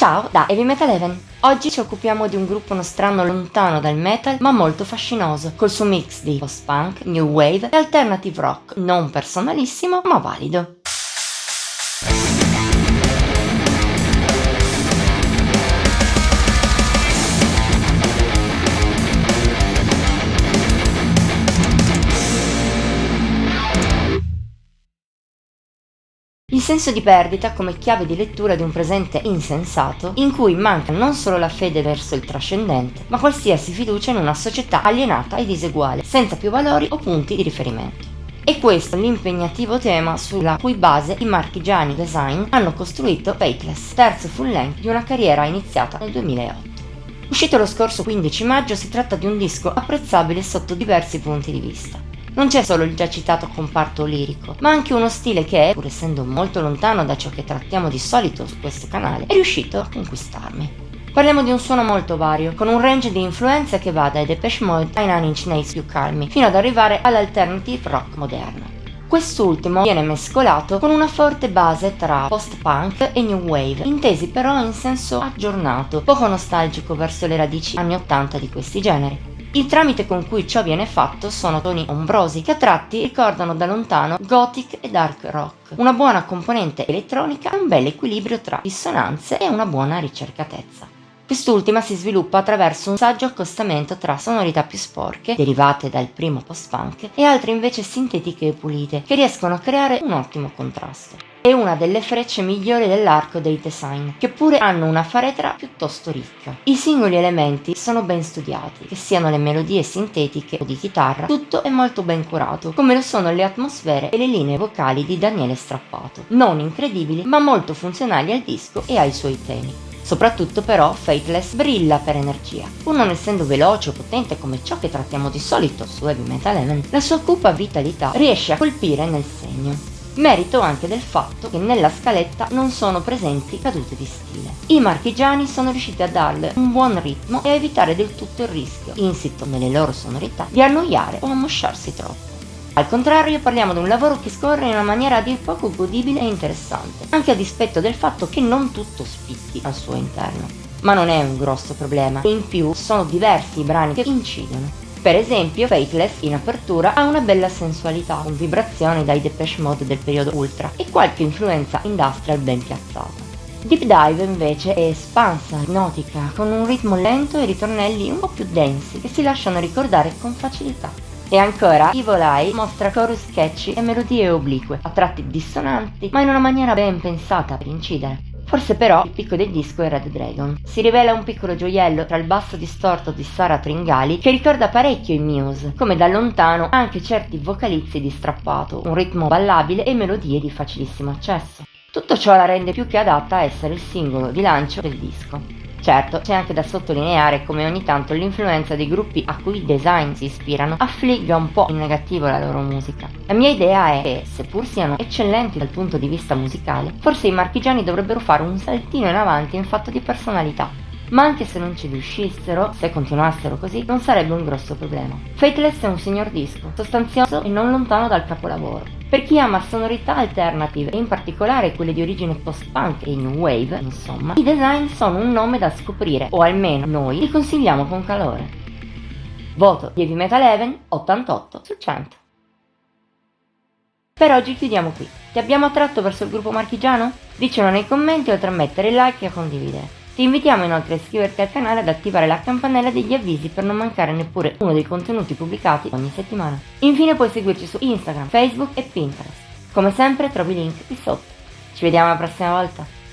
Ciao da Heavy Metal Heaven. Oggi ci occupiamo di un gruppo nostrano lontano dal metal ma molto fascinoso, col suo mix di post-punk, new wave e alternative rock, non personalissimo ma valido. Il senso di perdita come chiave di lettura di un presente insensato in cui manca non solo la fede verso il trascendente, ma qualsiasi fiducia in una società alienata e diseguale, senza più valori o punti di riferimento. E questo è l'impegnativo tema sulla cui base i marchigiani Design hanno costruito Fateless, terzo full length di una carriera iniziata nel 2008. Uscito lo scorso 15 maggio, si tratta di un disco apprezzabile sotto diversi punti di vista. Non c'è solo il già citato comparto lirico, ma anche uno stile che, pur essendo molto lontano da ciò che trattiamo di solito su questo canale, è riuscito a conquistarmi. Parliamo di un suono molto vario, con un range di influenze che va dai Depeche Mode ai Nine Inch Nails più calmi, fino ad arrivare all'alternative rock moderno. Quest'ultimo viene mescolato con una forte base tra post-punk e new wave, intesi però in senso aggiornato, poco nostalgico verso le radici anni 80 di questi generi. Il tramite con cui ciò viene fatto sono toni ombrosi che a tratti ricordano da lontano gothic e dark rock, una buona componente elettronica e un bel equilibrio tra dissonanze e una buona ricercatezza. Quest'ultima si sviluppa attraverso un saggio accostamento tra sonorità più sporche, derivate dal primo post-punk, e altre invece sintetiche e pulite, che riescono a creare un ottimo contrasto. È una delle frecce migliori dell'arco dei Design, che pure hanno una faretra piuttosto ricca. I singoli elementi sono ben studiati, che siano le melodie sintetiche o di chitarra, tutto è molto ben curato, come lo sono le atmosfere e le linee vocali di Daniele Strappato, non incredibili ma molto funzionali al disco e ai suoi temi. Soprattutto però Fateless brilla per energia. Pur non essendo veloce o potente come ciò che trattiamo di solito su Heavy Metal Heaven, la sua cupa vitalità riesce a colpire nel segno. Merito anche del fatto che nella scaletta non sono presenti cadute di stile. I marchigiani sono riusciti a darle un buon ritmo e a evitare del tutto il rischio, insito nelle loro sonorità, di annoiare o ammosciarsi troppo. Al contrario, parliamo di un lavoro che scorre in una maniera a dir poco godibile e interessante, anche a dispetto del fatto che non tutto spicchi al suo interno. Ma non è un grosso problema, e in più sono diversi i brani che incidono. Per esempio, Fateless in apertura ha una bella sensualità, con vibrazioni dai Depeche Mode del periodo ultra e qualche influenza industrial ben piazzata. Deep Dive invece è espansa, ipnotica, con un ritmo lento e ritornelli un po' più densi che si lasciano ricordare con facilità. E ancora, Evil Eye mostra chorus catchy e melodie oblique, a tratti dissonanti, ma in una maniera ben pensata per incidere. Forse però il picco del disco è Red Dragon. Si rivela un piccolo gioiello tra il basso distorto di Sara Tringali che ricorda parecchio i Muse, come da lontano anche certi vocalizzi di Strappato, un ritmo ballabile e melodie di facilissimo accesso. Tutto ciò la rende più che adatta a essere il singolo di lancio del disco. Certo, c'è anche da sottolineare come ogni tanto l'influenza dei gruppi a cui i Design si ispirano affligga un po' in negativo la loro musica. La mia idea è che, seppur siano eccellenti dal punto di vista musicale, forse i marchigiani dovrebbero fare un saltino in avanti in fatto di personalità. Ma anche se non ci riuscissero, se continuassero così, non sarebbe un grosso problema. Fateless è un signor disco, sostanzioso e non lontano dal capolavoro. Per chi ama sonorità alternative, e in particolare quelle di origine post-punk e new wave, insomma, i Design sono un nome da scoprire, o almeno noi li consigliamo con calore. Voto di Heavy Metal Heaven 88 su 100. Per oggi chiudiamo qui. Ti abbiamo attratto verso il gruppo marchigiano? Dicelo nei commenti oltre a mettere like e a condividere. Ti invitiamo inoltre a iscriverti al canale e ad attivare la campanella degli avvisi per non mancare neppure uno dei contenuti pubblicati ogni settimana. Infine puoi seguirci su Instagram, Facebook e Pinterest. Come sempre trovi i link qui sotto. Ci vediamo la prossima volta!